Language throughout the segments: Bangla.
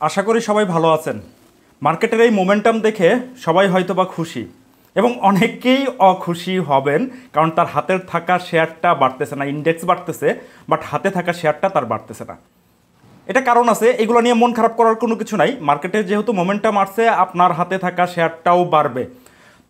আশা করি সবাই ভালো আছেন। মার্কেটের এই মোমেন্টাম দেখে সবাই হয়তোবা খুশি এবং অনেকেই অখুশি হবেন, কারণ তার হাতের থাকা শেয়ারটা বাড়তেছে না। ইন্ডেক্স বাড়তেছে, বাট হাতে থাকা শেয়ারটা তার বাড়তেছে না। এটা কারণ আছে, এগুলো নিয়ে মন খারাপ করার কোনো কিছু নাই। মার্কেটে যেহেতু মোমেন্টাম আসছে, আপনার হাতে থাকা শেয়ারটাও বাড়বে।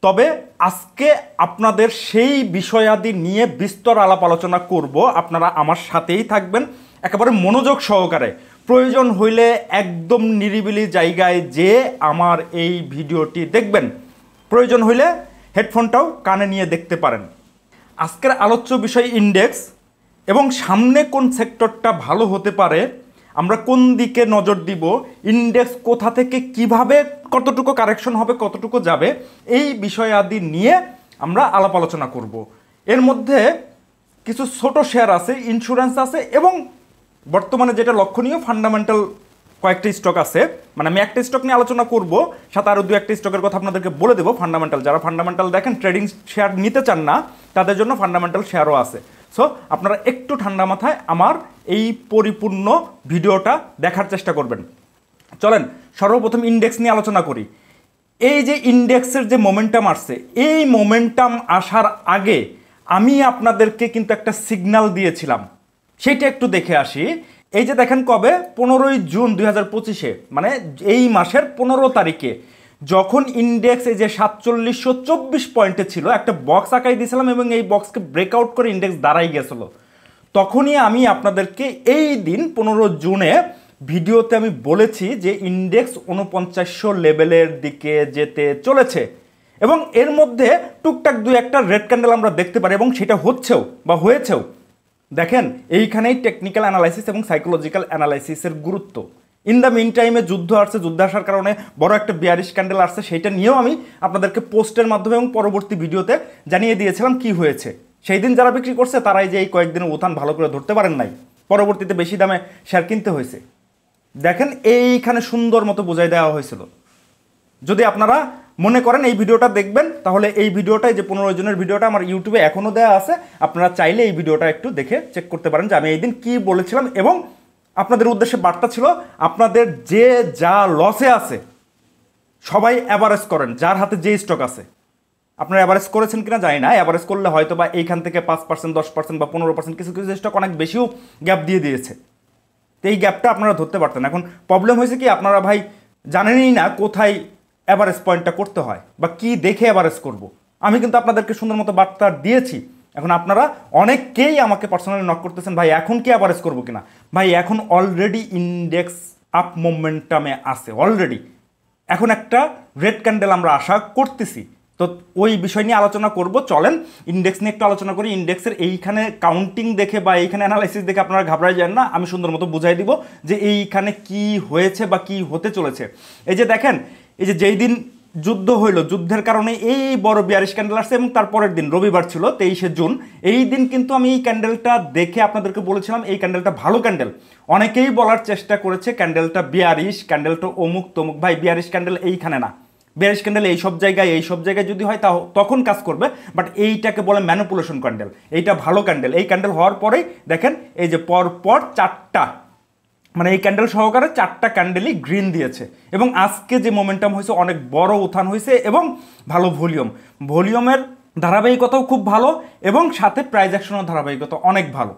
তবে আজকে আপনাদের সেই বিষয়াদি নিয়ে বিস্তর আলাপ আলোচনা করব। আপনারা আমার সাথেই থাকবেন একেবারে মনোযোগ সহকারে। প্রয়োজন হইলে একদম নিরিবিলি জায়গায় যে আমার এই ভিডিওটি দেখবেন। প্রয়োজন হইলে হেডফোনটাও কানে নিয়ে দেখতে পারেন। আজকের আলোচ্য বিষয় ইন্ডেক্স এবং সামনে কোন সেক্টরটা ভালো হতে পারে, আমরা কোন দিকে নজর দিব, ইন্ডেক্স কোথা থেকে কিভাবে কতটুকু কারেকশন হবে, কতটুকু যাবে, এই বিষয়াদি নিয়ে আমরা আলাপ আলোচনা করব। এর মধ্যে কিছু ছোট শেয়ার আছে, ইন্স্যুরেন্স আছে এবং বর্তমানে যেটা লক্ষণীয় ফান্ডামেন্টাল কয়েকটা স্টক আছে। মানে আমি একটা স্টক নিয়ে আলোচনা করব, সাথে আরও দু একটা স্টকের কথা আপনাদেরকে বলে দেবো। ফান্ডামেন্টাল, যারা ফান্ডামেন্টাল দেখেন, ট্রেডিং শেয়ার নিতে চান না, তাদের জন্য ফান্ডামেন্টাল শেয়ারও আছে। সো আপনারা একটু ঠান্ডা মাথায় আমার এই পরিপূর্ণ ভিডিওটা দেখার চেষ্টা করবেন। চলেন সর্বপ্রথম ইন্ডেক্স নিয়ে আলোচনা করি। এই যে ইন্ডেক্সের যে মোমেন্টাম আসছে, এই মোমেন্টাম আসার আগে আমি আপনাদেরকে কিন্তু একটা সিগন্যাল দিয়েছিলাম, সেইটা একটু দেখে আসি। এই যে দেখেন কবে, 15ই জুন 2025-এ, মানে এই মাসের 15 তারিখে যখন ইন্ডেক্স এই যে 4724 পয়েন্টে ছিল, একটা বক্স আঁকাই দিয়েছিলাম এবং এই বক্সকে ব্রেকআউট করে ইন্ডেক্স দাঁড়াই গেছিলো। তখনই আমি আপনাদেরকে এই দিন 15 জুনে ভিডিওতে আমি বলেছি যে ইন্ডেক্স 4900 লেভেলের দিকে যেতে চলেছে এবং এর মধ্যে টুকটাক দুই একটা রেড ক্যান্ডেল আমরা দেখতে পারি এবং সেটা হচ্ছেও বা হয়েছেও। দেখেন এইখানেই টেকনিক্যাল অ্যানালাইসিস এবং সাইকোলজিক্যাল অ্যানালাইসিসের গুরুত্ব। ইন দ্য মিন টাইমে যুদ্ধ আসছে, যুদ্ধ আসার কারণে বড় একটা বিয়ারিশ ক্যান্ডেল আসছে, সেইটা নিয়েও আমি আপনাদেরকে পোস্টের মাধ্যমে এবং পরবর্তী ভিডিওতে জানিয়ে দিয়েছিলাম কি হয়েছে। সেই দিন যারা বিক্রি করছে তারাই যে এই কয়েকদিনের উত্থান ভালো করে ধরতে পারেন নাই, পরবর্তীতে বেশি দামে শেয়ার কিনতে হয়েছে। দেখেন এইখানে সুন্দর মতো বোঝাই দেওয়া হয়েছিল। যদি আপনারা মনে করেন এই ভিডিওটা দেখবেন, তাহলে এই ভিডিওটাই যে 15 জনের ভিডিওটা আমার ইউটিউবে এখনও দেওয়া আছে, আপনারা চাইলে এই ভিডিওটা একটু দেখে চেক করতে পারেন যে আমি এই দিন কী বলেছিলাম। এবং আপনাদের উদ্দেশ্যে বার্তা ছিল, আপনাদের যে যা লসে আছে সবাই অ্যাভারেজ করেন, যার হাতে যে স্টক আছে। আপনারা অ্যাভারেজ করেছেন কিনা জানি না, অ্যাভারেজ করলে হয়তো বা এইখান থেকে 5%, 10% বা 15%, কিছু কিছু স্টক অনেক বেশিও গ্যাপ দিয়ে দিয়েছে। তো এই গ্যাপটা আপনারা ধরতে পারতেন। এখন প্রবলেম হয়েছে কি, আপনারা ভাই জানেনই না কোথায় অ্যাভারেজ পয়েন্টটা করতে হয় বা কি দেখে অ্যাভারেজ করব। আমি কিন্তু আপনাদেরকে সুন্দর মতো বার্তা দিয়েছি। এখন আপনারা অনেককেই আমাকে পার্সোনালি নক করতেছেন, ভাই এখন কি অ্যাভারেজ করবো কিনা। ভাই এখন অলরেডি ইন্ডেক্স আপ মোমেন্টামে আছে অলরেডি। এখন একটা রেড ক্যান্ডেল আমরা আশা করতেছি, তো ওই বিষয় নিয়ে আলোচনা করব। চলেন ইন্ডেক্স নিয়ে একটু আলোচনা করি। ইন্ডেক্সের এইখানে কাউন্টিং দেখে বা এইখানে অ্যানালাইসিস দেখে আপনারা ঘাবড়াই যান না, আমি সুন্দর মতো বুঝাই দিব যে এইখানে কি হয়েছে বা কি হতে চলেছে। এই যে দেখেন, এই যে যেই দিন যুদ্ধ হইলো, যুদ্ধের কারণে এই বড় বিয়ারিশ ক্যান্ডেল আসছে এবং তারপরের দিন রবিবার ছিল 23শে জুন। এই দিন কিন্তু আমি এই ক্যান্ডেলটা দেখে আপনাদেরকে বলেছিলাম এই ক্যান্ডেলটা ভালো ক্যান্ডেল। অনেকেই বলার চেষ্টা করেছে ক্যান্ডেলটা বিয়ারিশ, ক্যান্ডেলটা অমুক তমুক। ভাই বিয়ারিশ ক্যান্ডেল এইখানে না, বিয়ারিশ ক্যান্ডেল এই সব জায়গায় যদি হয় তা তখন কাজ করবে, বাট এইটাকে বলে ম্যানিপুলেশন ক্যান্ডেল। এইটা ভালো ক্যান্ডেল। এই ক্যান্ডেল হওয়ার পরেই দেখেন এই যে পরপর চারটা, মানে এই ক্যান্ডেল সহকারে চারটা ক্যান্ডেলই গ্রিন দিয়েছে এবং আজকে যে মোমেন্টাম হয়েছে অনেক বড় উত্থান হয়েছে এবং ভালো ভলিউমের ধারাবাহিকতাও খুব ভালো এবং সাথে প্রাইস অ্যাকশনের ধারাবাহিকতা অনেক ভালো।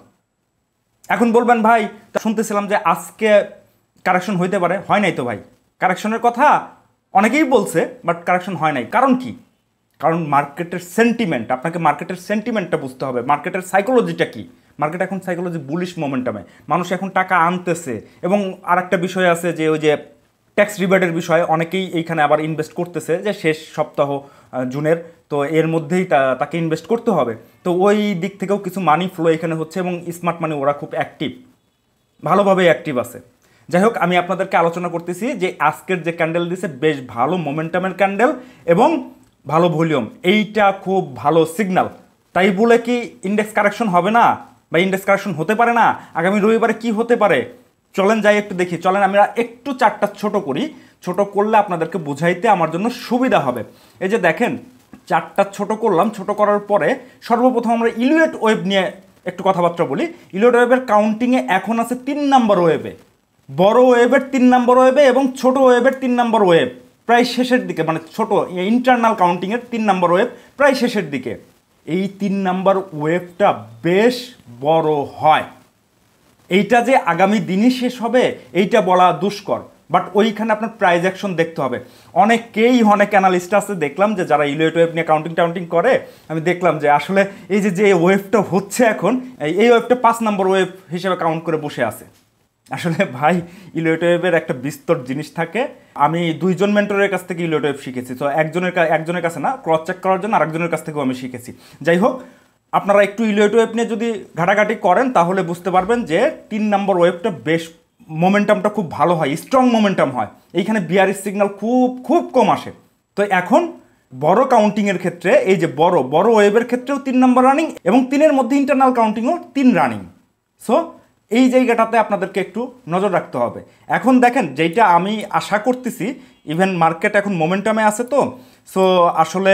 এখন বলবেন ভাই, শুনতেছিলাম যে আজকে কারেকশন হইতে পারে, হয় নাই তো ভাই। কারেকশনের কথা অনেকেই বলছে, বাট কারেকশন হয় নাই। কারণ কি? কারণ মার্কেটের সেন্টিমেন্ট, আপনাকে মার্কেটের সেন্টিমেন্টটা বুঝতে হবে। মার্কেটের সাইকোলজিটা কি? মার্কেট এখন সাইকোলজি বুলিশ মোমেন্টামে, মানুষ এখন টাকা আনতেছে। এবং আর একটা বিষয় আছে যে ওই যে ট্যাক্স রিবেটের বিষয়ে অনেকেই এইখানে আবার ইনভেস্ট করতেছে, যে শেষ সপ্তাহ জুনের, তো এর মধ্যেই তাকে ইনভেস্ট করতে হবে। তো ওই দিক থেকেও কিছু মানি ফ্লো এখানে হচ্ছে এবং স্মার্ট মানি ওরা খুব অ্যাক্টিভ, ভালোভাবেই অ্যাক্টিভ আছে। যাই হোক, আমি আপনাদেরকে আলোচনা করতেছি যে আজকের যে ক্যান্ডেল দিছে বেশ ভালো মোমেন্টামের ক্যান্ডেল এবং ভালো ভলিউম, এইটা খুব ভালো সিগন্যাল। তাই বলে কি ইন্ডেক্স কারেকশন হবে না বা ইন্ডেক্স কারেকশন হতে পারে না? আগামী রবিবারে কি হতে পারে চলেন যাই একটু দেখি। চলেন আমরা একটু চারটা ছোট করি, ছোট করলে আপনাদেরকে বুঝাইতে আমার জন্য সুবিধা হবে। এই যে দেখেন চারটা ছোট করলাম, ছোট করার পরে সর্বপ্রথম আমরা ইলিয়ট ওয়েভ নিয়ে একটু কথাবার্তা বলি। ইলিয়ট ওয়েভের কাউন্টিংয়ে এখন আছে 3 নাম্বার ওয়েভে। বড় ওয়েভের 3 নম্বর ওয়েভে এবং ছোট ওয়েভের 3 নম্বর ওয়েভ প্রায় শেষের দিকে, মানে ছোট ইন্টারনাল কাউন্টিংয়ের 3 নম্বর ওয়েভ প্রায় শেষের দিকে। এই 3 নম্বর ওয়েভটা বেশ বড় হয়। এইটা যে আগামী দিনই শেষ হবে এইটা বলা দুষ্কর, বাট ওইখানে আপনার প্রাইজ অ্যাকশন দেখতে হবে। অনেক অ্যানালিস্ট আছে দেখলাম যে যারা ইলিয়েট ওয়েভ নিয়ে কাউন্টিং করে, আমি দেখলাম যে আসলে এই যে ওয়েভটা হচ্ছে এখন, এই ওয়েভটা 5 নম্বর ওয়েভ হিসেবে কাউন্ট করে বসে আছে। আসলে ভাই, ইলিয়েট ওয়েভের একটা বিস্তর জিনিস থাকে। আমি 2 জন মেন্টরের কাছ থেকে ইলিয়েট ওয়েভ শিখেছি, তো একজনের কাছে না, ক্রস চেক করার জন্য আরেকজনের কাছ থেকেও আমি শিখেছি। যাই হোক, আপনারা একটু ইলিয়েট ওয়েভ নিয়ে যদি ঘাটাঘাটি করেন তাহলে বুঝতে পারবেন যে 3 নম্বর ওয়েভটা বেশ মোমেন্টামটা খুব ভালো হয়, স্ট্রং মোমেন্টাম হয়। এইখানে বিয়ারিশ সিগন্যাল খুব কম আসে। তো এখন বড় কাউন্টিংয়ের ক্ষেত্রে এই যে বড় ওয়েভের ক্ষেত্রেও 3 নম্বর রানিং এবং 3-এর মধ্যে ইন্টারনাল কাউন্টিংও 3 রানিং। সো এই জায়গাটাতে আপনাদেরকে একটু নজর রাখতে হবে। এখন দেখেন, যেটা আমি আশা করতেছি, ইভেন মার্কেট এখন মোমেন্টামে আছে, তো সো আসলে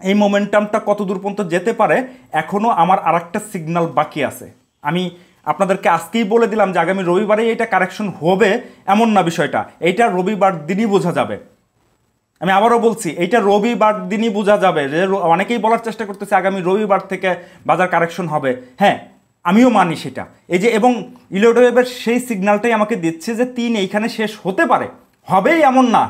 এই মোমেন্টামটা কত দূর পর্যন্ত যেতে পারে, এখনও আমার আরেকটা সিগন্যাল বাকি আছে। আমি আপনাদেরকে আজকেই বলে দিলাম যে আগামী রবিবারেই এটা কারেকশন হবে, এমন না বিষয়টা। এইটা রবিবার দিনই বোঝা যাবে। আমি আবারও বলছি, এইটা রবিবার দিনই বোঝা যাবে। যে অনেকেই বলার চেষ্টা করতেছে আগামী রবিবার থেকে বাজার কারেকশন হবে। হ্যাঁ, আমিও মানি সেটা। এই যে এবং ইলিয়েট ওয়েভের সেই সিগন্যালটাই আমাকে দিচ্ছে যে 3 এইখানে শেষ হতে পারে, হবেই এমন না,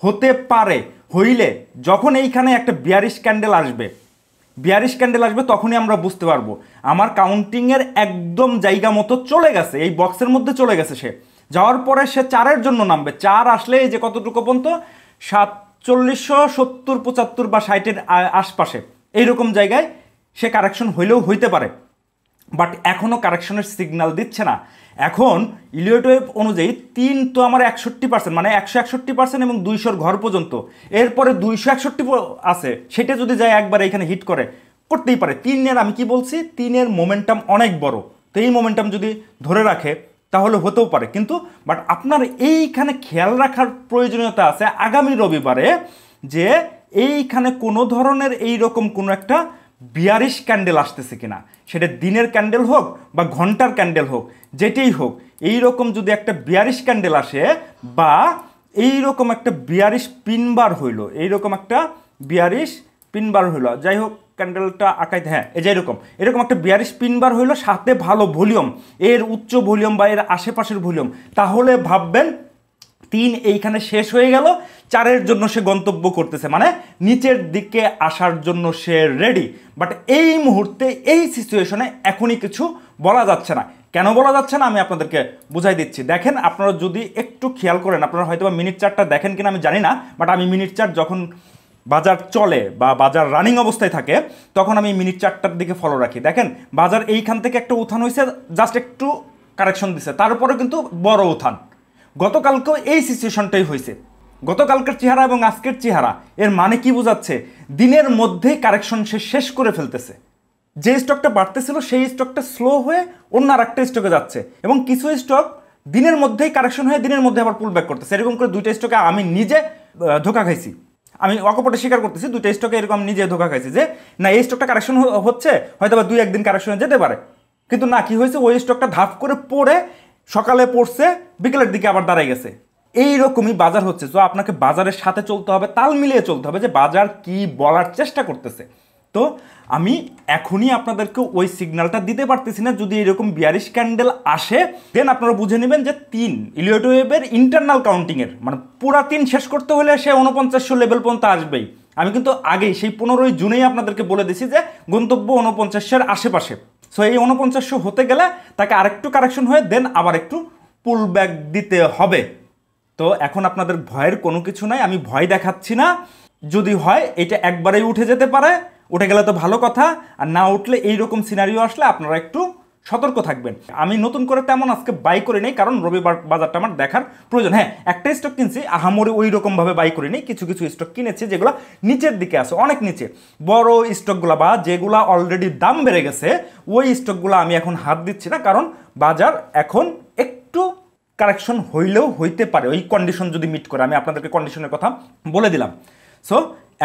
হতে পারে। হইলে যখন এইখানে একটা বিয়ারিশ ক্যান্ডেল আসবে তখনই আমরা বুঝতে পারবো আমার কাউন্টিংয়ের একদম জায়গা মতো চলে গেছে, এই বক্সের মধ্যে চলে গেছে। সে যাওয়ার পরে সে 4-এর জন্য নামবে। 4 আসলে এই যে কতটুকু পর্যন্ত 4770, 75 বা 60-এর আশপাশে এইরকম জায়গায় সে কারেকশন হইলেও হইতে পারে, বাট এখনও কারেকশনের সিগন্যাল দিচ্ছে না। এখন ইলিয়েট ওয়েভ অনুযায়ী 3 তো আমার 61%, মানে 161% এবং 200-র ঘর পর্যন্ত। এরপরে 261 আছে, সেটা যদি যায় একবার এখানে হিট করতেই পারে। 3-এর আমি কি বলছি, 3-এর মোমেন্টাম অনেক বড়, তো এই মোমেন্টাম যদি ধরে রাখে তাহলে হতেও পারে। কিন্তু বাট আপনার এইখানে খেয়াল রাখার প্রয়োজনীয়তা আছে আগামী রবিবারে, যে এইখানে কোনো ধরনের এইরকম কোনো একটা বিয়ারিশ ক্যান্ডেল আসতেছে কিনা, সেটা দিনের ক্যান্ডেল হোক বা ঘন্টার ক্যান্ডেল হোক, যেটাই হোক, এইরকম যদি একটা বিয়ারিশ ক্যান্ডেল আসে বা এইরকম একটা বিয়ারিশ পিনবার হইল, এইরকম একটা বিয়ারিশ পিনবার হইল, যাই হোক ক্যান্ডেলটা আঁকাইতে, হ্যাঁ এই যে এরকম একটা বিয়ারিশ পিনবার হইল, সাথে ভালো ভলিউম, এর উচ্চ ভলিউম বা এর আশেপাশের ভলিউম, তাহলে ভাববেন 3 এইখানে শেষ হয়ে গেল, 4-এর জন্য সে গন্তব্য করতেছে, মানে নিচের দিকে আসার জন্য সে রেডি। বাট এই মুহূর্তে এই সিচুয়েশনে এখনই কিছু বলা যাচ্ছে না। কেন বলা যাচ্ছে না আমি আপনাদেরকে বুঝাই দিচ্ছি। দেখেন, আপনারা যদি একটু খেয়াল করেন, আপনারা হয়তো বা মিনিট চার্টটা দেখেন কিনা আমি জানি না, বাট আমি মিনিট চার্ট যখন বাজার চলে বা বাজার রানিং অবস্থায় থাকে তখন আমি মিনিট চার্টটার দিকে ফলো রাখি। দেখেন, বাজার এইখান থেকে একটা উত্থান হয়েছে, জাস্ট একটু কারেকশন দিছে, তারপরে কিন্তু বড় উত্থান। গতকালকেও এই সিচুয়েশনটাই হয়েছে। গতকালকের চেহারা এবং আজকের চেহারা, এর মানে কি বোঝাচ্ছে, দিনের মধ্যেই কারেকশন সে শেষ করে ফেলতেছে। যে স্টকটা বাড়তেছিল সেই স্টকটা স্লো হয়ে অন্য আর একটা স্টকে যাচ্ছে, এবং কিছু স্টক দিনের মধ্যেই কারেকশন হয়ে দিনের মধ্যে আবার পুল ব্যাক করতেছে। এরকম করে 2টা স্টকে আমি নিজে ধোকা খাইছি, আমি অকপটে স্বীকার করতেছি, 2টা স্টকে এরকম নিজে ধোকা খাইছি যে না, এই স্টকটা কারেকশন হচ্ছে, হয়তো বা 2-1 দিন কারেকশন যেতে পারে, কিন্তু না, কি হয়েছে, ওই স্টকটা ধাপ করে পড়ে সকালে পড়ছে, বিকেলের দিকে আবার দাঁড়ায় গেছে। এইরকমই বাজার হচ্ছে। তো আপনাকে বাজারের সাথে চলতে হবে, তাল মিলিয়ে চলতে হবে যে বাজার কি বলার চেষ্টা করতেছে। তো আমি এখনই আপনাদেরকে ওই সিগন্যালটা দিতে পারতেছি না। যদি এরকম বিয়ারিশ ক্যান্ডেল আসে, দেন আপনারা বুঝে নেবেন যে 3 ইলিয়েট ওয়েভের ইন্টারনাল কাউন্টিংয়ের, মানে পুরা 3 শেষ করতে হলে সে 4900 লেভেল পর্যন্ত আসবেই। আমি কিন্তু আগেই সেই 15ই জুনেই আপনাদেরকে বলে দিছি যে গন্তব্য 4900-এর আশেপাশে। সো এই 4900 হতে গেলে তাকে আরেকটু কারেকশন হয়ে দেন আবার একটু পুল ব্যাক দিতে হবে। তো এখন আপনাদের ভয়ের কোনো কিছু নাই, আমি ভয় দেখাচ্ছি না। যদি হয় এটা একবারেই উঠে যেতে পারে, উঠে গেলে তো ভালো কথা, আর না উঠলে এইরকম সিনারিও আসলে আপনারা একটু সতর্ক থাকবেন। আমি নতুন করে তেমন আজকে বাই করে নেই, কারণ রবিবার বাজারটা আমার দেখার প্রয়োজন। হ্যাঁ, একটা স্টক কিনছি, আহামরি ওই রকমভাবে বাই করে নেই, কিছু স্টক কিনেছি যেগুলো নিচের দিকে আছে, অনেক নিচে। বড় স্টকগুলো বা যেগুলো অলরেডি দাম বেড়ে গেছে ওই স্টকগুলো আমি এখন হাত দিচ্ছি না, কারণ বাজার এখন একটু কারেকশন হইলেও হইতে পারে, ওই কন্ডিশন যদি মিট করে। আমি আপনাদেরকে কন্ডিশনের কথা বলে দিলাম। সো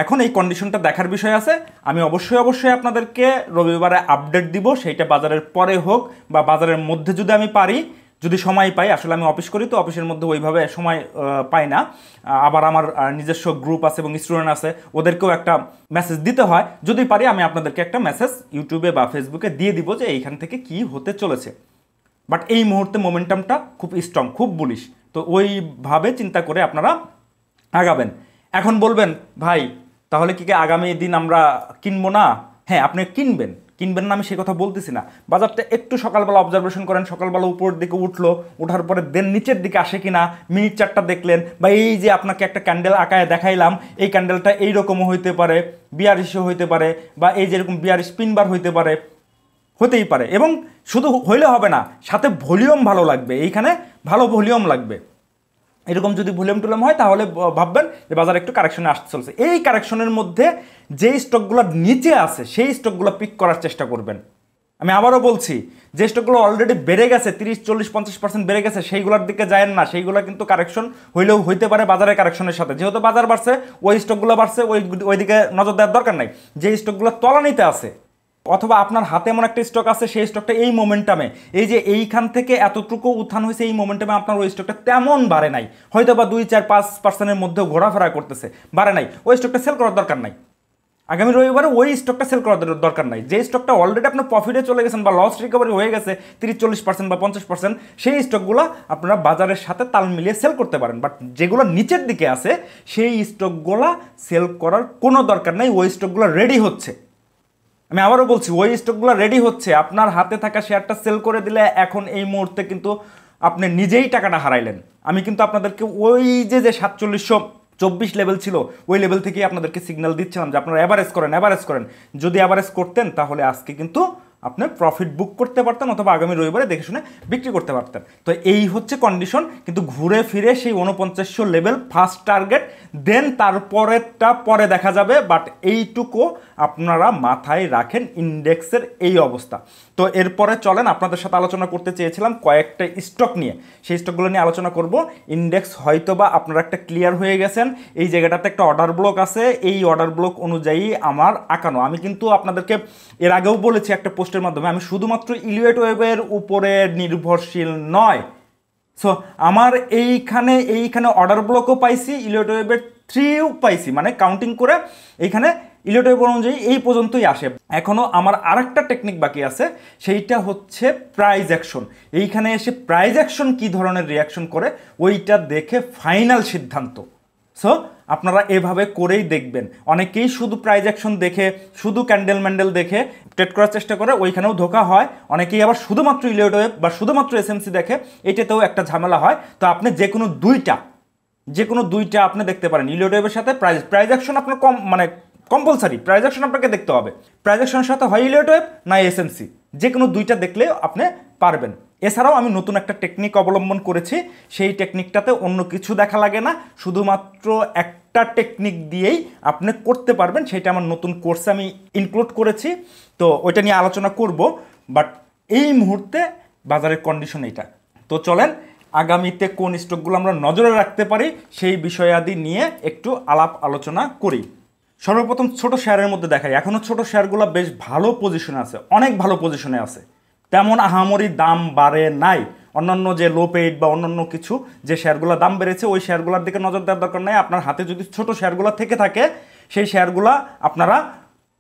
এখন এই কন্ডিশনটা দেখার বিষয় আছে। আমি অবশ্যই আপনাদেরকে রবিবারে আপডেট দিব, সেইটা বাজারের পরে হোক বা বাজারের মধ্যে যদি আমি পারি যদি সময় পাই, আসলে আমি অফিস করি তো অফিসের মধ্যে ওইভাবে সময় পাই না। আবার আমার নিজস্ব গ্রুপ আছে এবং স্টুডেন্ট আছে, ওদেরকেও একটা মেসেজ দিতে হয়। যদি পারি আমি আপনাদেরকে একটা মেসেজ ইউটিউবে বা ফেসবুকে দিয়ে দিব যে এইখান থেকে কি হতে চলেছে। বাট এই মুহূর্তে মোমেন্টামটা খুব স্ট্রং, খুব বুলিশ। তো ওইভাবে চিন্তা করে আপনারা আগাবেন। এখন বলবেন ভাই তাহলে কি আগামী দিন আমরা কিনবো না? হ্যাঁ, আপনি কিনবেন না আমি সে কথা বলতেছি না। বাজারটা একটু সকালবেলা অবজারভেশন করেন, সকালবেলা উপরের দিকে উঠলো, ওঠার পরে দেন নিচের দিকে আসে কিনা মিনিট চারটা দেখলেন, বা এই যে আপনাকে একটা ক্যান্ডেল আঁকায় দেখাইলাম, এই ক্যান্ডেলটা এইরকমও হইতে পারে, বিয়ারিশও হইতে পারে, বা এই যেরকম বিয়ারিশ পিনবার হইতে পারে, হতেই পারে। এবং শুধু হইলে হবে না, সাথে ভলিউম ভালো লাগবে, এইখানে ভালো ভলিউম লাগবে। এরকম যদি ভলিউম টুলিউম হয় তাহলে ভাববেন যে বাজার একটু কারেকশনে আসতে চলছে। এই কারেকশনের মধ্যে যেই স্টকগুলো নিচে আছে সেই স্টকগুলো পিক করার চেষ্টা করবেন। আমি আবারও বলছি, যে স্টকগুলো অলরেডি বেড়ে গেছে 30-40-50% বেড়ে গেছে সেইগুলোর দিকে যায় না, সেইগুলো কিন্তু কারেকশন হইলেও হইতে পারে বাজারের কারেকশনের সাথে। যেহেতু বাজার বাড়ছে, ওই স্টকগুলো বাড়ছে, ওইদিকে নজর দেওয়ার দরকার নাই। যে স্টকগুলো তলানিতে আছে, অথবা আপনার হাতে এমন একটা স্টক আছে সেই স্টকটা এই মোমেন্টামে, এই যে এইখান থেকে এতটুকু উত্থান হয়েছে, এই মোমেন্টামে আপনার ওই স্টকটা তেমন বাড়ে নাই, হয়তো বা 2-4-5%-এর মধ্যেও ঘোরাফেরা করতেছে, বাড়ে নাই, ওই স্টকটা সেল করার দরকার নাই। আগামী রবিবারে ওই স্টকটা সেল করার দরকার নাই। যে স্টকটা অলরেডি আপনার প্রফিটে চলে গেছেন বা লস রিকভারি হয়ে গেছে 30-40% বা 50%, সেই স্টকগুলো আপনারা বাজারের সাথে তাল মিলিয়ে সেল করতে পারেন। বাট যেগুলো নিচের দিকে আছে সেই স্টকগুলো সেল করার কোনো দরকার নাই, ওই স্টকগুলো রেডি হচ্ছে। আমি আবারও বলছি, ওই স্টকগুলো রেডি হচ্ছে। আপনার হাতে থাকা শেয়ারটা সেল করে দিলে এখন এই মুহূর্তে কিন্তু আপনি নিজেই টাকাটা হারাইলেন। আমি কিন্তু আপনাদেরকে ওই যে 4724 লেভেল ছিল, ওই লেভেল থেকেই আপনাদেরকে সিগন্যাল দিচ্ছিলাম যে আপনারা অ্যাভারেজ করেন। যদি অ্যাভারেজ করতেন তাহলে আজকে কিন্তু আপনি প্রফিট বুক করতে পারতেন, অথবা আগামী রবিবারে দেখে শুনে বিক্রি করতে পারতেন। তো এই হচ্ছে কন্ডিশন। কিন্তু ঘুরে ফিরে সেই 4900 লেভেল ফার্স্ট টার্গেট, দেন তারপরেরটা পরে দেখা যাবে। বাট এইটুকু আপনারা মাথায় রাখেন ইন্ডেক্সের এই অবস্থা। তো এরপরে চলেন, আপনাদের সাথে আলোচনা করতে চেয়েছিলাম কয়েকটা স্টক নিয়ে, সেই স্টকগুলো নিয়ে আলোচনা করব। ইন্ডেক্স হয়তো বা আপনারা একটা ক্লিয়ার হয়ে গেছেন, এই জায়গাটাতে একটা অর্ডার ব্লক আছে, এই অর্ডার ব্লক অনুযায়ী আমার আঁকানো। আমি কিন্তু আপনাদেরকে এর আগেও বলেছি একটা পোস্টের মাধ্যমে, আমি শুধুমাত্র ইলিয়েট ওয়েবের উপরে নির্ভরশীল নয়। সো আমার এইখানে অর্ডার ব্লকও পাইছি, ইলিয়েট ওয়েবের 3ও পাইছি, মানে কাউন্টিং করে এইখানে ইলিয়েট ওয়েব অনুযায়ী এই পর্যন্তই আসে। এখনও আমার আরেকটা টেকনিক বাকি আছে, সেইটা হচ্ছে প্রাইস অ্যাকশন। এইখানে এসে প্রাইস অ্যাকশন কী ধরনের রিয়াকশন করে ওইটা দেখে ফাইনাল সিদ্ধান্ত। সো আপনারা এভাবে করেই দেখবেন। অনেকেই শুধু প্রাইস অ্যাকশন দেখে, শুধু ক্যান্ডেল ম্যান্ডেল দেখে ট্রেড করার চেষ্টা করে, ওইখানেও ধোকা হয়। অনেকেই আবার শুধুমাত্র ইলিয়েট ওয়েব বা শুধুমাত্র এসএমসি দেখে, এটাতেও একটা ঝামেলা হয়। তো আপনি যে কোনো দুইটা আপনি দেখতে পারেন। ইলিয়েট ওয়েবের সাথে প্রাইস অ্যাকশন আপনার কম্পালসারি, প্রাইস অ্যাকশন আপনাকে দেখতে হবে। প্রাইস অ্যাকশনের সাথে হয় ইলিয়েট ওয়েব না এসএমসি, যে কোনো দুইটা দেখলে আপনি পারবেন। এছাড়াও আমি নতুন একটা টেকনিক অবলম্বন করেছি, সেই টেকনিকটাতে অন্য কিছু দেখা লাগে না, শুধুমাত্র একটা টেকনিক দিয়েই আপনি করতে পারবেন। সেটা আমার নতুন কোর্সে আমি ইনক্লুড করেছি, তো ওইটা নিয়ে আলোচনা করব। বাট এই মুহূর্তে বাজারের কন্ডিশন এইটা। তো চলেন আগামীতে কোন স্টকগুলো আমরা নজরে রাখতে পারি সেই বিষয়াদি নিয়ে একটু আলাপ আলোচনা করি। সর্বপ্রথম ছোট শেয়ারের মধ্যে দেখাই, এখনও ছোট শেয়ারগুলো বেশ ভালো পজিশনে আছে, অনেক ভালো পজিশনে আছে, তেমন আহামরি দাম বাড়ে নাই। অন্যান্য যে লো পেইড বা অন্যান্য কিছু যে শেয়ারগুলো দাম বেড়েছে, ওই শেয়ারগুলোর দিকে নজর দেওয়ার দরকার নাই। আপনার হাতে যদি ছোট শেয়ারগুলো থেকে থাকে, সেই শেয়ারগুলো আপনারা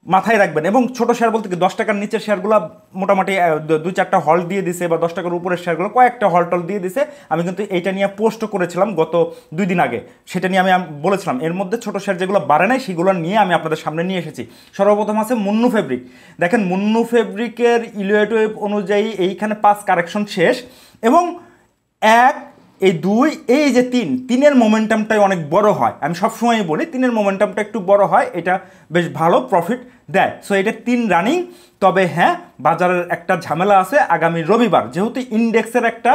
মাথায় রাখবেন। এবং ছোট শেয়ার বলতে কি 10 টাকার নিচের শেয়ারগুলো মোটামুটি 2-4টা হল্ট দিয়ে দিছে, বা 10 টাকার উপরের শেয়ারগুলো কয়েকটা হল্টল দিয়ে দিছে। আমি কিন্তু এইটা নিয়ে পোস্ট করেছিলাম গত 2 দিন আগে, সেটা নিয়ে আমি বলেছিলাম। এর মধ্যে ছোট শেয়ার যেগুলো বাড়ে নাই সেগুলো নিয়ে আমি আপনাদের সামনে নিয়ে এসেছি। সর্বপ্রথম আছে মুন্নু ফেব্রিক। দেখেন মুন্নু ফেব্রিকের ইলিয়েট ওয়েব অনুযায়ী এইখানে 5 কারেকশন শেষ, এবং 1, এই 2, এই যে 3-এর মোমেন্টামটাই অনেক বড় হয়। আমি সবসময়ই বলি 3-এর মোমেন্টামটা একটু বড় হয়, এটা বেশ ভালো প্রফিট দেয়। সো এটা 3 রানিং। তবে হ্যাঁ, বাজারের একটা ঝামেলা আছে আগামী রবিবার, যেহেতু ইন্ডেক্সের একটা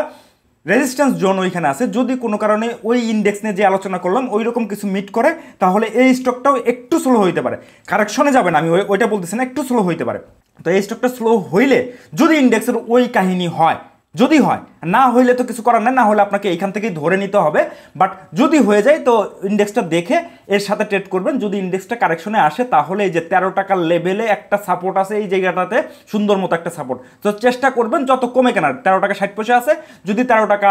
রেজিস্ট্যান্স জোন ওইখানে আছে। যদি কোনো কারণে ওই ইন্ডেক্স নিয়ে যে আলোচনা করলাম ওই রকম কিছু মিট করে, তাহলে এই স্টকটাও একটু স্লো হইতে পারে। কারেকশনে যাবে না, আমি ওইটা বলতেছি না, একটু স্লো হইতে পারে। তো এই স্টকটা স্লো হইলে যদি ইন্ডেক্সের ওই কাহিনী হয়, যদি হয়, না হইলে তো কিছু করার নেই, না হলে আপনাকে এইখান থেকেই ধরে নিতে হবে। বাট যদি হয়ে যায় তো ইন্ডেক্সটা দেখে এর সাথে ট্রেড করবেন। যদি ইন্ডেক্সটা কারেকশনে আসে তাহলে এই যে 13 টাকার লেভেলে একটা সাপোর্ট আছে, এই জায়গাটাতে সুন্দর মতো একটা সাপোর্ট, তো চেষ্টা করবেন যত কমে কেনার। 13 টাকা 60 পয়সা আছে, যদি 13 টাকা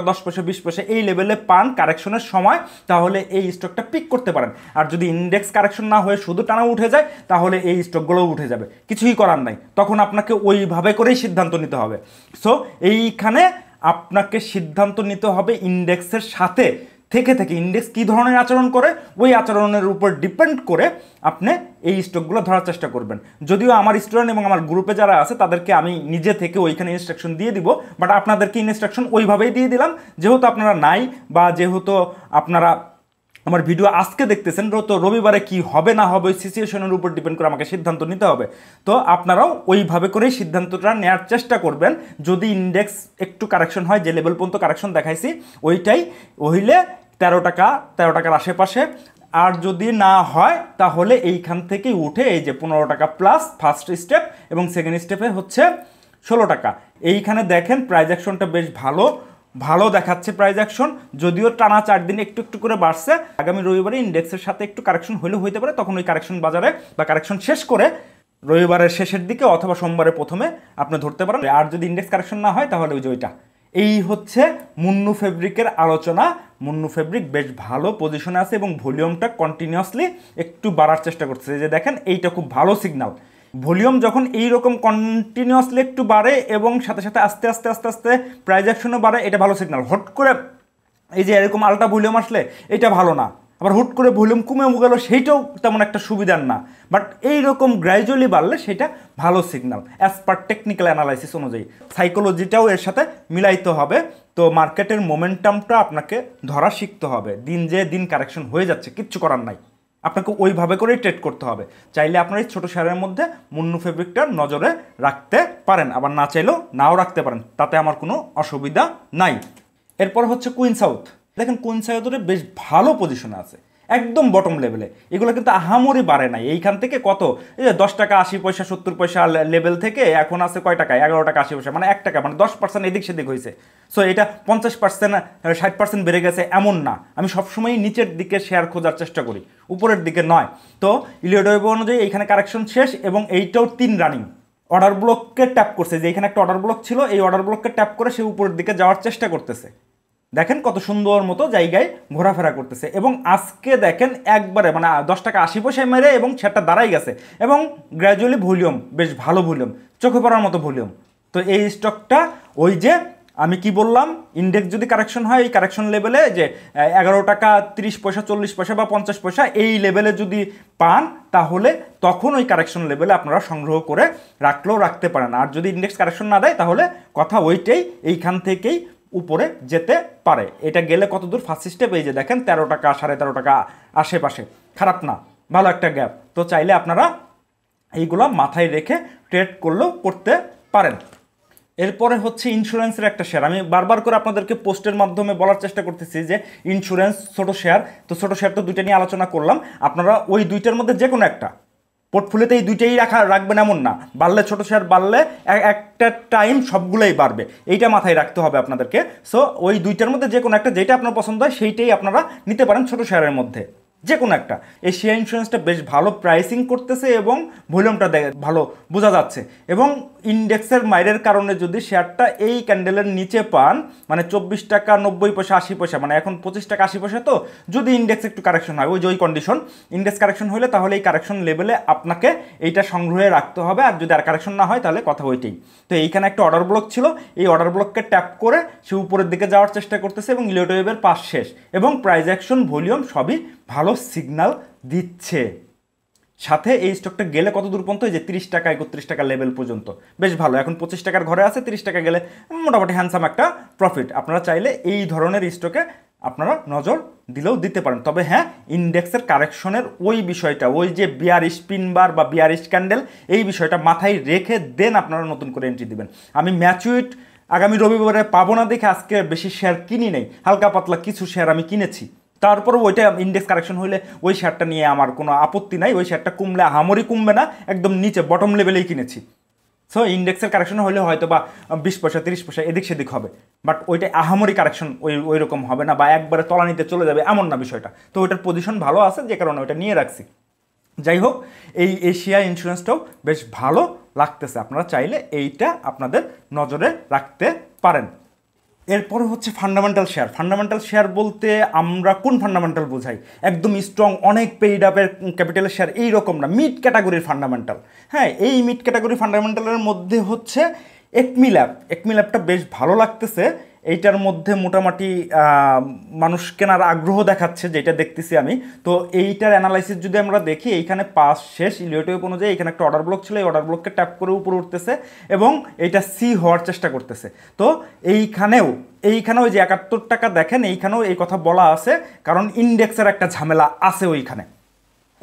10 পয়সা 20 পয়সা এই লেভেলে পান কারেকশনের সময়, তাহলে এই স্টকটা পিক করতে পারেন। আর যদি ইন্ডেক্স কারেকশন না হয়ে শুধু টানা উঠে যায় তাহলে এই স্টকগুলোও উঠে যাবে, কিছুই করার নাই, তখন আপনাকে ওইভাবে করেই সিদ্ধান্ত নিতে হবে। সো এইখানে আপনাকে সিদ্ধান্ত নিতে হবে ইন্ডেক্সের সাথে থেকে ইন্ডেক্স কী ধরনের আচরণ করে ওই আচরণের উপর ডিপেন্ড করে আপনি এই স্টকগুলো ধরার চেষ্টা করবেন। যদিও আমার স্টুডেন্ট এবং আমার গ্রুপে যারা আছে তাদেরকে আমি নিজে থেকে ওইখানে ইনস্ট্রাকশন দিয়ে দিব, বাট আপনাদেরকে ইনস্ট্রাকশন ওইভাবেই দিয়ে দিলাম, যেহেতু আপনারা নাই বা যেহেতু আপনারা আমার ভিডিও আজকে দেখতেছেন, তো রবিবারে কি হবে না হবে ওই সিচুয়েশনের উপর ডিপেন্ড করে আমাকে সিদ্ধান্ত নিতে হবে। তো আপনারাও ওইভাবে করেই সিদ্ধান্তটা নেওয়ার চেষ্টা করবেন। যদি ইন্ডেক্স একটু কারেকশন হয়, যে লেভেল পর্যন্ত কারেকশন দেখাইছি ওইটাই হইলে 13 টাকার আশেপাশে, আর যদি না হয় তাহলে এইখান থেকেই উঠে এই যে 15 টাকা প্লাস ফার্স্ট স্টেপ এবং সেকেন্ড স্টেপে হচ্ছে 16 টাকা। এইখানে দেখেন প্রাইস অ্যাকশনটা বেশ ভালো দেখাচ্ছে প্রাইস অ্যাকশন, যদিও টানা 4 দিনে একটু একটু করে বাড়ছে। আগামী রবিবারে ইন্ডেক্সের সাথে একটু কারেকশন হলেও হইতে পারে, তখন ওই কারেকশন বাজারে বা কারেকশন শেষ করে রবিবারের শেষের দিকে অথবা সোমবারের প্রথমে আপনি ধরতে পারেন। আর যদি ইন্ডেক্স কারেকশন না হয় তাহলে ওই যে ওইটা। এই হচ্ছে মুন্নু ফেব্রিকের আলোচনা। মুন্নু ফেব্রিক বেশ ভালো পজিশনে আছে এবং ভলিউমটা কন্টিনিউয়াসলি একটু বাড়ার চেষ্টা করছে। যে দেখেন এইটা খুব ভালো সিগন্যাল। ভলিউম যখন এইরকম কন্টিনিউয়াসলি একটু বাড়ে এবং সাথে সাথে আস্তে আস্তে প্রাইস অ্যাকশনও বাড়ে, এটা ভালো সিগন্যাল। হট করে এই যে এরকম আলটা ভলিউম আসলে এটা ভালো না, আবার হুট করে ভলিউম কমে গেল সেইটাও তেমন একটা সুবিধার না। বাট এইরকম গ্র্যাজুয়ালি বাড়লে সেটা ভালো signal as per technical analysis অনুযায়ী। সাইকোলজিটাও এর সাথে মিলাইতে হবে। তো মার্কেটের মোমেন্টামটা আপনাকে ধরা শিখতে হবে। দিন যে দিন কারেকশন হয়ে যাচ্ছে, কিচ্ছু করার নাই, আপনাকে ওইভাবে করেই ট্রেড করতে হবে। চাইলে আপনার এই ছোটো শেয়ারের মধ্যে মুন্নু ফেব্রিকটা নজরে রাখতে পারেন, আবার না চাইলেও নাও রাখতে পারেন, তাতে আমার কোনো অসুবিধা নাই। এরপর হচ্ছে কুইন সাউথ। দেখেন কুইন সাউথের বেশ ভালো পজিশনে আছে, একদম বটম লেভেলে। এগুলো কিন্তু আহামরি বাড়ে নাই। এইখান থেকে কত এই যে 10 টাকা 80 পয়সা 70 পয়সা লেভেল থেকে এখন আছে কয় টাকায়, 11 টাকা 80 পয়সা, মানে 1 টাকা, মানে 10% এদিক সেদিক হয়েছে। সো এটা 50% 60% বেড়ে গেছে এমন না। আমি সবসময়ই নিচের দিকে শেয়ার খোঁজার চেষ্টা করি, উপরের দিকে নয়। তো ইলিয়ট ওয়েভ অনুযায়ী এইখানে কারেকশন শেষ এবং এইটাও 3 রানিং। অর্ডার ব্লককে ট্যাপ করছে, যে এখানে একটা অর্ডার ব্লক ছিল, এই অর্ডার ব্লককে ট্যাপ করে সে উপরের দিকে যাওয়ার চেষ্টা করতেছে। দেখেন কত সুন্দর মতো জায়গায় ঘোরাফেরা করতেছে এবং আজকে দেখেন একবারে মানে 10 টাকা 80 পয়সায় মেরে এবং সেটা দাঁড়াই গেছে এবং গ্র্যাজুয়ালি ভলিউম বেশ ভালো ভলিউম, চোখে পড়ার মতো ভলিউম। তো এই স্টকটা ওই যে আমি কি বললাম, ইন্ডেক্স যদি কারেকশন হয় এই কারেকশন লেভেলে যে 11 টাকা 30 পয়সা 40 পয়সা বা 50 পয়সা এই লেভেলে যদি পান তাহলে তখন ওই কারেকশন লেভেলে আপনারা সংগ্রহ করে রাখলেও রাখতে পারেন। আর যদি ইন্ডেক্স কারেকশন না দেয় তাহলে কথা ওইটাই, এইখান থেকেই উপরে যেতে পারে। এটা গেলে কত দূর, ফার্স্ট স্টেপ এই যে দেখেন 13 টাকা 13.5 টাকা আশেপাশে, খারাপ না, ভালো একটা গ্যাপ। তো চাইলে আপনারা এইগুলো মাথায় রেখে ট্রেড করলেও করতে পারেন। এরপরে হচ্ছে ইন্স্যুরেন্সের একটা শেয়ার। আমি বারবার করে আপনাদেরকে পোস্টের মাধ্যমে বলার চেষ্টা করতেছি যে ইন্স্যুরেন্স ছোটো শেয়ার, তো ছোটো শেয়ার তো দুইটা নিয়ে আলোচনা করলাম। আপনারা ওই দুইটার মধ্যে যে কোনো একটা পোর্টফোলিওতে এই দুইটাই রাখবেন এমন না, বাড়লে ছোটো শেয়ার বাড়লে একটা টাইম সবগুলোই বাড়বে, এইটা মাথায় রাখতে হবে আপনাদেরকে। সো ওই দুইটার মধ্যে যে কোনো একটা, যেটা আপনার পছন্দ হয় সেইটাই আপনারা নিতে পারেন ছোটো শেয়ারের মধ্যে যে কোনো একটা। এশিয়া ইন্স্যুরেন্সটা বেশ ভালো প্রাইসিং করতেছে এবং ভলিউমটা ভালো বোঝা যাচ্ছে এবং ইন্ডেক্সের মাইরের কারণে যদি শেয়ারটা এই ক্যান্ডেলের নিচে পান, মানে 24 টাকা 90 পয়সা 80 পয়সা, মানে এখন 25 টাকা 80 পয়সা, তো যদি ইন্ডেক্স একটু কারেকশন হয়, ওই যে ওই কন্ডিশন ইন্ডেক্স কারেকশন হলে তাহলে এই কারেকশন লেভেলে আপনাকে এইটা সংগ্রহে রাখতে হবে। আর যদি আর কারেকশন না হয় তাহলে কথা ওইটাই। তো এইখানে একটা অর্ডার ব্লক ছিল, এই অর্ডার ব্লককে ট্যাপ করে সে উপরের দিকে যাওয়ার চেষ্টা করতেছে এবং ইলিয়ট ওয়েভের পাস শেষ এবং প্রাইস অ্যাকশন ভলিউম সবই ভালো সিগন্যাল দিচ্ছে। সাথে এই স্টকটা গেলে কত দূর পর্যন্ত, এই যে 30 টাকা 31 টাকা লেভেল পর্যন্ত বেশ ভালো। এখন 25 টাকার ঘরে আছে, 30 টাকা গেলে মোটামুটি হ্যান্ডসাম একটা প্রফিট। আপনারা চাইলে এই ধরনের স্টকে আপনারা নজর দিলেও দিতে পারেন। তবে হ্যাঁ, ইন্ডেক্সের কারেকশনের ওই বিষয়টা, ওই যে বিয়ারিশ পিন বার বা বিয়ারিশ ক্যান্ডেল, এই বিষয়টা মাথায় রেখে দেন আপনারা নতুন করে এন্ট্রি দিবেন। আমি ম্যাচুইট আগামী রবিবারে পাবো না দেখে আজকে বেশি শেয়ার কিনি নেই, হালকা পাতলা কিছু শেয়ার আমি কিনেছি। তারপরে ওইটা ইন্ডেক্স কারেকশন হলে ওই শেয়ারটা নিয়ে আমার কোনো আপত্তি নাই, ওই শেয়ারটা কমলে হামরি কমবে না, একদম নিচে বটম লেভেলেই কিনেছি। সো ইন্ডেক্সের কারেকশন হলে হয়তো বা 20 পয়সা 30 পয়সা এদিক সেদিক হবে, বাট ওইটা আহামরি কারেকশন ওই রকম হবে না, বা একবারে তলানিতে চলে যাবে এমন না বিষয়টা। তো ওইটার পজিশন ভালো আছে, যে কারণে ওইটা নিয়ে রাখছি। যাই হোক, এই এশিয়া ইন্স্যুরেন্সটাও বেশ ভালো লাগতেছে, আপনারা চাইলে এইটা আপনাদের নজরে রাখতে পারেন। এরপরে হচ্ছে ফান্ডামেন্টাল শেয়ার। ফান্ডামেন্টাল শেয়ার বলতে আমরা কোন ফান্ডামেন্টাল বোঝাই? একদম স্ট্রং অনেক পেইড আপের ক্যাপিটালের শেয়ার এই রকম না, মিড ক্যাটাগরির ফান্ডামেন্টাল। হ্যাঁ, এই মিড ক্যাটাগরি ফান্ডামেন্টালের মধ্যে হচ্ছে একমি ল্যাব। একমি ল্যাবটা বেশ ভালো লাগতেছে, এইটার মধ্যে মোটামুটি মানুষ কেনার আগ্রহ দেখাচ্ছে যেটা দেখতেছি আমি। তো এইটার অ্যানালাইসিস যদি আমরা দেখি, এইখানে পাস শেষ ইলিওটিভ অনুযায়ী এখানে একটা অর্ডার ব্লক ছিল, এই অর্ডার ব্লককে ট্যাপ করে উপরে উঠতেছে এবং এইটা সি হওয়ার চেষ্টা করতেছে। তো এইখানেও ওই যে 71 টাকা দেখেন, এইখানেও এই কথা বলা আছে, কারণ ইন্ডেক্সের একটা ঝামেলা আছে ওইখানে,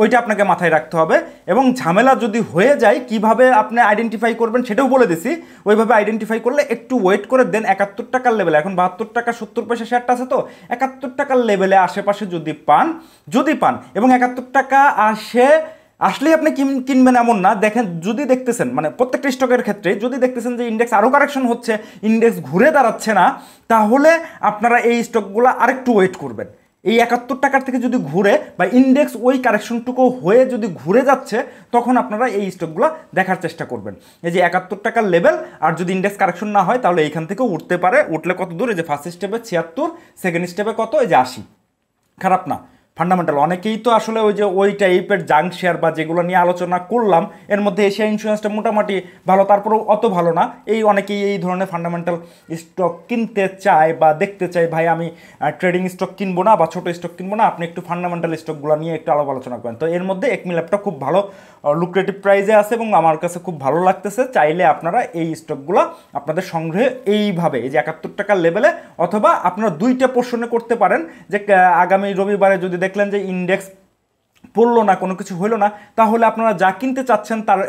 ওইটা আপনাকে মাথায় রাখতে হবে। এবং ঝামেলা যদি হয়ে যায় কিভাবে আপনি আইডেন্টিফাই করবেন সেটাও বলে দিছি। ওইভাবে আইডেন্টিফাই করলে একটু ওয়েট করে দেন 71 টাকার লেভেলে, এখন 72 টাকা 70 পয়সা শেয়ারটা আছে, তো 71 টাকার লেভেলে আশেপাশে যদি পান এবং 71 টাকা আসলেই আপনি কিনবেন এমন না। দেখেন, যদি দেখতেছেন মানে প্রত্যেকটা স্টকের ক্ষেত্রে যদি দেখতেছেন যে ইন্ডেক্স আরও কারেকশন হচ্ছে, ইন্ডেক্স ঘুরে দাঁড়াচ্ছে না, তাহলে আপনারা এই স্টকগুলো আরেকটু ওয়েট করবেন। এই 71 টাকার থেকে যদি ঘুরে বা ইন্ডেক্স ওই কারেকশনটুকু হয়ে যদি ঘুরে যাচ্ছে, তখন আপনারা এই স্টকগুলো দেখার চেষ্টা করবেন। এই যে 71 টাকার লেভেল, আর যদি ইন্ডেক্স কারেকশন না হয় তাহলে এইখান থেকে উঠতে পারে। উঠলে কত দূর? এই যে ফার্স্ট স্টেপে 76, সেকেন্ড স্টেপে কত? এই যে 80। খারাপ না ফান্ডামেন্টাল। অনেকেই তো আসলে ওই টাইপের জাঙ্ক শেয়ার বা যেগুলো নিয়ে আলোচনা করলাম, এর মধ্যে এশিয়া ইন্স্যুরেন্সটা মোটামুটি ভালো, তারপরেও অত ভালো না। অনেকেই এই ধরনের ফান্ডামেন্টাল স্টক কিনতে চায় বা দেখতে চায়, ভাই আমি ট্রেডিং স্টক কিনবো না বা ছোটো স্টক কিনবো না, আপনি একটু ফান্ডামেন্টাল স্টকগুলো নিয়ে একটু আলোচনা করেন। তো এর মধ্যে একমি ল্যাবটা খুব ভালো লুক্রেটিভ প্রাইজে আছে এবং আমার কাছে খুব ভালো লাগতেছে। চাইলে আপনারা এই স্টকগুলো আপনাদের সংগ্রহে এইভাবে এই যে 71 টাকার লেভেলে, অথবা আপনারা দুইটা পোর্শনে করতে পারেন, যে আগামী রবিবারে যদি দেখলেন যে ইন্ডেক্স পড়লো না, কোনো কিছু হলো না, তাহলে আপনারা যা কিনতে চাচ্ছেন তার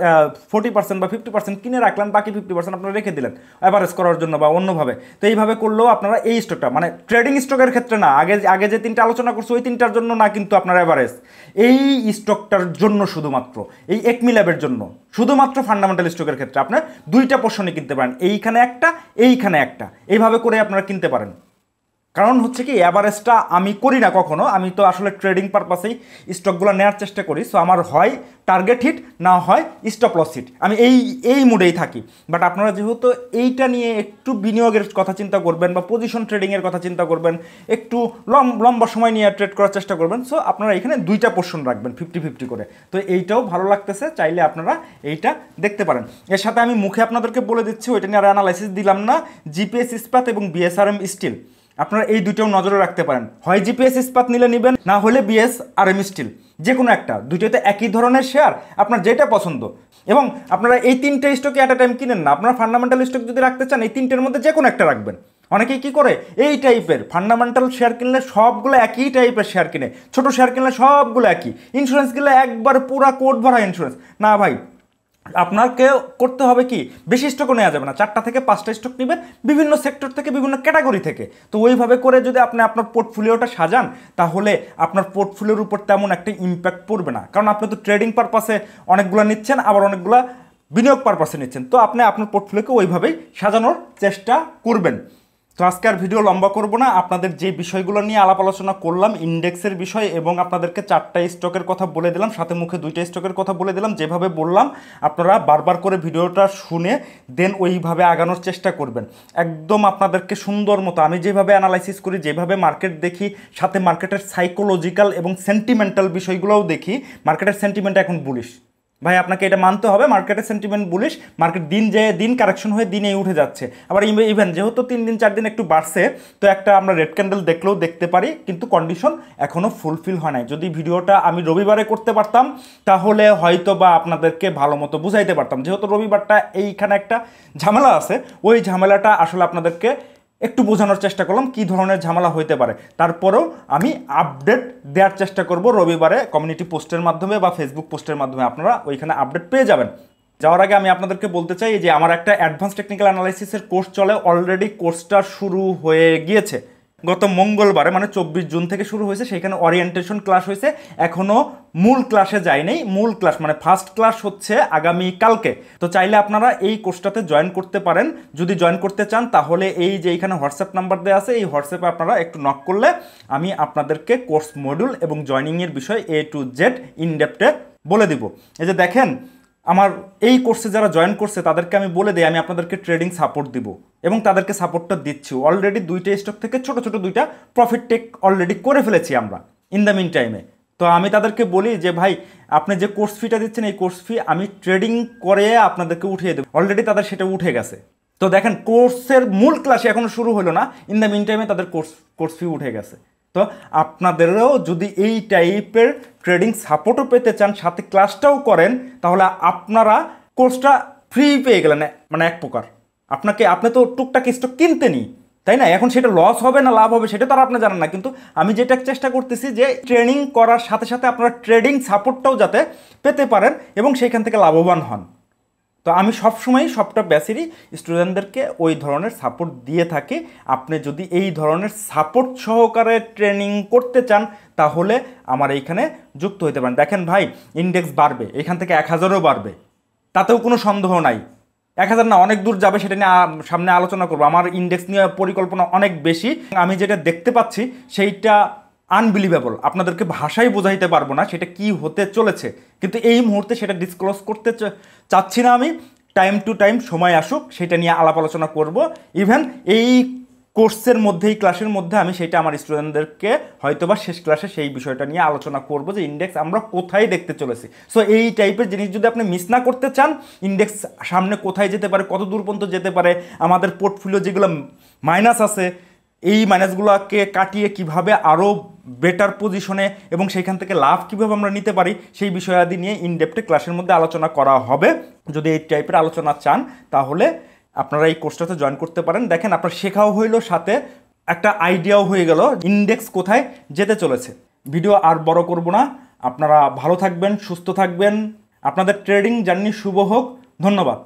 40% বা 50% কিনে রাখলেন, বাকি 50% আপনারা রেখে দিলেন অ্যাভারেজ করার জন্য বা অন্যভাবে। তো এইভাবে করলেও আপনারা এই স্টকটা, মানে ট্রেডিং স্টকের ক্ষেত্রে না, আগে যে তিনটা আলোচনা করছে ওই তিনটার জন্য না, কিন্তু আপনার অ্যাভারেজ এই স্টকটার জন্য, শুধুমাত্র এই একমি ল্যাবের জন্য, শুধুমাত্র ফান্ডামেন্টাল স্টকের ক্ষেত্রে আপনার দুইটা পোর্শনে কিনতে পারেন, এইখানে একটা, এইভাবে করে আপনারা কিনতে পারেন। কারণ হচ্ছে কি, অ্যাভারেজটা আমি করি না কখনো, আমি তো আসলে ট্রেডিং পারপাসেই স্টকগুলো নেওয়ার চেষ্টা করি। সো আমার হয় টার্গেট হিট, না হয় স্টপ লস হিট, আমি এই মুডেই থাকি। বাট আপনারা যেহেতু এইটা নিয়ে একটু বিনিয়োগের কথা চিন্তা করবেন বা পজিশন ট্রেডিংয়ের কথা চিন্তা করবেন, একটু লম্বা সময় নিয়ে ট্রেড করার চেষ্টা করবেন, সো আপনারা এখানে দুইটা পোর্শন রাখবেন 50-50 করে। তো এইটাও ভালো লাগতেছে, চাইলে আপনারা এইটা দেখতে পারেন। এর সাথে আমি মুখে আপনাদেরকে বলে দিচ্ছি, ওইটা নিয়ে আর অ্যানালাইসিস দিলাম না, জিপিএস ইস্পাত এবং বিএসআরএম স্টিল, আপনারা এই দুইটাও নজরে রাখতে পারেন। হয় জিপিএস ইস্পাত নিলে নেবেন, না হলে বিএসআরএম স্টিল, যে কোনো একটা। দুইটাতে একই ধরনের শেয়ার, আপনার যেটা পছন্দ। এবং আপনারা এই তিনটে স্টকে অ্যাট এ টাইম কিনেন না, আপনারা ফান্ডামেন্টাল স্টক যদি রাখতে চান এই তিনটের মধ্যে যে কোনো একটা রাখবেন। অনেকেই কী করে, এই টাইপের ফান্ডামেন্টাল শেয়ার কিনলে সবগুলো একই টাইপের শেয়ার কিনে, ছোটো শেয়ার কিনলে সবগুলো একই, ইন্স্যুরেন্স কিনলে একবার পুরা কোট ভরা ইন্স্যুরেন্স। না ভাই, আপনাকে করতে হবে কি, বেশি স্টকও নেওয়া যাবে না, 4টা থেকে 5টা স্টক নেবেন বিভিন্ন সেক্টর থেকে, বিভিন্ন ক্যাটাগরি থেকে। তো ওইভাবে করে যদি আপনি আপনার পোর্টফোলিওটা সাজান, তাহলে আপনার পোর্টফোলিওর উপর তেমন একটা ইম্প্যাক্ট পড়বে না। কারণ আপনি তো ট্রেডিং পারপাসে অনেকগুলো নিচ্ছেন, আবার অনেকগুলো বিনিয়োগ পারপাসে নিচ্ছেন, তো আপনি আপনার পোর্টফোলিওকে ওইভাবেই সাজানোর চেষ্টা করবেন। তো আজকে আর ভিডিও লম্বা করব না, আপনাদের যে বিষয়গুলো নিয়ে আলাপ আলোচনা করলাম, ইন্ডেক্সের বিষয়, এবং আপনাদেরকে 4টা স্টকের কথা বলে দিলাম, সাথে মুখে 2টা স্টকের কথা বলে দিলাম। যেভাবে বললাম আপনারা বারবার করে ভিডিওটা শুনে দেন ওইভাবে আগানোর চেষ্টা করবেন। একদম আপনাদেরকে সুন্দর মতো আমি যেভাবে অ্যানালাইসিস করি, যেভাবে মার্কেট দেখি, সাথে মার্কেটের সাইকোলজিক্যাল এবং সেন্টিমেন্টাল বিষয়গুলোও দেখি। মার্কেটের সেন্টিমেন্ট এখন বুলিশ, ভাই আপনাকে এটা মানতে হবে, মার্কেটের সেন্টিমেন্ট বুলিশ। মার্কেট দিন কারেকশন হয়ে দিনেই উঠে যাচ্ছে। আবার ইভেন যেহেতু 3 দিন 4 দিন একটু বাড়ছে, তো একটা আমরা রেড ক্যান্ডেল দেখলেও দেখতে পারি, কিন্তু কন্ডিশন এখনও ফুলফিল হয় নাই। যদি ভিডিওটা আমি রবিবারে করতে পারতাম, তাহলে হয়তো বা আপনাদেরকে ভালো মতো বুঝাইতে পারতাম। যেহেতু রবিবারটা এইখানে একটা ঝামেলা আছে, ওই ঝামেলাটা আসলে আপনাদেরকে একটু বোঝানোর চেষ্টা করলাম কী ধরনের ঝামেলা হইতে পারে। তারপরেও আমি আপডেট দেওয়ার চেষ্টা করব রবিবারে কমিউনিটি পোস্টের মাধ্যমে বা ফেসবুক পোস্টের মাধ্যমে, আপনারা ওইখানে আপডেট পেয়ে যাবেন। যাওয়ার আগে আমি আপনাদেরকে বলতে চাই যে আমার একটা অ্যাডভান্স টেকনিক্যাল অ্যানালাইসিসের কোর্স চলে, অলরেডি কোর্সটা শুরু হয়ে গিয়েছে। গত মঙ্গলবারে মানে 24 জুন থেকে শুরু হয়েছে, সেখানে ওরিয়েন্টেশন ক্লাস হয়েছে, এখনও মূল ক্লাসে যায়নি। মূল ক্লাস মানে ফার্স্ট ক্লাস হচ্ছে আগামী কালকে। তো চাইলে আপনারা এই কোর্সটাতে জয়েন করতে পারেন। যদি জয়েন করতে চান তাহলে এই যে এখানে হোয়াটসঅ্যাপ নাম্বার দেওয়া আছে, এই হোয়াটসঅ্যাপে আপনারা একটু নক করলে আমি আপনাদেরকে কোর্স মডিউল এবং জয়নিংয়ের বিষয় A to Z ইনডেপথে বলে দিব। এই যে দেখেন, আমার এই কোর্সে যারা জয়েন করছে তাদেরকে আমি বলে দিই আমি আপনাদেরকে ট্রেডিং সাপোর্ট দিব, এবং তাদেরকে সাপোর্টটা দিচ্ছি। অলরেডি 2টা স্টক থেকে ছোট ছোট 2টা প্রফিট টেক অলরেডি করে ফেলেছি আমরা ইন দ্য মিন টাইমে। তো আমি তাদেরকে বলি যে ভাই, আপনি যে কোর্স ফিটা দিচ্ছেন এই কোর্স ফি আমি ট্রেডিং করে আপনাদেরকে উঠিয়ে দেবো। অলরেডি তাদের সেটা উঠে গেছে। তো দেখেন, কোর্সের মূল ক্লাসে এখনও শুরু হলো না, ইন দ্য মিন টাইমে তাদের কোর্স ফি উঠে গেছে। তো আপনাদেরও যদি এই টাইপের ট্রেডিং সাপোর্টও পেতে চান, সাথে ক্লাসটাও করেন, তাহলে আপনারা কোর্সটা ফ্রি পেয়ে গেলেন। মানে এক প্রকার আপনি তো টুকটাক স্টক কিনতেনই, তাই না? এখন সেটা লস হবে না লাভ হবে সেটা তো আর আপনি জানেন না, কিন্তু আমি যেটা চেষ্টা করতেছি যে ট্রেনিং করার সাথে সাথে আপনারা ট্রেডিং সাপোর্টটাও যাতে পেতে পারেন এবং সেইখান থেকে লাভবান হন। তো আমি সবসময় সবটা ব্যাচেরই স্টুডেন্টদেরকে ওই ধরনের সাপোর্ট দিয়ে থাকি। আপনি যদি এই ধরনের সাপোর্ট সহকারে ট্রেনিং করতে চান তাহলে আমার এইখানে যুক্ত হতে পারেন। দেখেন ভাই, ইন্ডেক্স বাড়বে, এখান থেকে 1000ও বাড়বে, তাতেও কোনো সন্দেহ নাই। 1000 না, অনেক দূর যাবে, সেটা নিয়ে সামনে আলোচনা করবো। আমার ইন্ডেক্স নিয়ে পরিকল্পনা অনেক বেশি। আমি যেটা দেখতে পাচ্ছি সেইটা আনবিলিভেবল, আপনাদেরকে ভাষায় বোঝাইতে পারবো না সেটা কি হতে চলেছে, কিন্তু এই মুহূর্তে সেটা ডিসক্লোজ করতে চাচ্ছি না। আমি টাইম টু টাইম সময় আসুক সেটা নিয়ে আলাপ আলোচনা করব। ইভেন এই কোর্সের মধ্যে, এই ক্লাসের মধ্যে আমি সেটা আমার স্টুডেন্টদেরকে হয়তোবা শেষ ক্লাসে সেই বিষয়টা নিয়ে আলোচনা করব যে ইন্ডেক্স আমরা কোথায় দেখতে চলেছি। সো এই টাইপের জিনিস যদি আপনি মিস না করতে চান, ইন্ডেক্স সামনে কোথায় যেতে পারে, কত দূর পর্যন্ত যেতে পারে, আমাদের পোর্টফোলিও যেগুলো মাইনাস আছে এই মাইনাসগুলোকে কাটিয়ে কিভাবে আরও বেটার পজিশনে এবং সেইখান থেকে লাভ কীভাবে আমরা নিতে পারি, সেই বিষয়াদি নিয়ে ইনডেপথে ক্লাসের মধ্যে আলোচনা করা হবে। যদি এই টাইপের আলোচনা চান তাহলে আপনারা এই কোর্সটাতে জয়েন করতে পারেন। দেখেন, আপনার শেখাও হইলো, সাথে একটা আইডিয়াও হয়ে গেল ইন্ডেক্স কোথায় যেতে চলেছে। ভিডিও আর বড় করব না, আপনারা ভালো থাকবেন, সুস্থ থাকবেন, আপনাদের ট্রেডিং জার্নি শুভ হোক। ধন্যবাদ।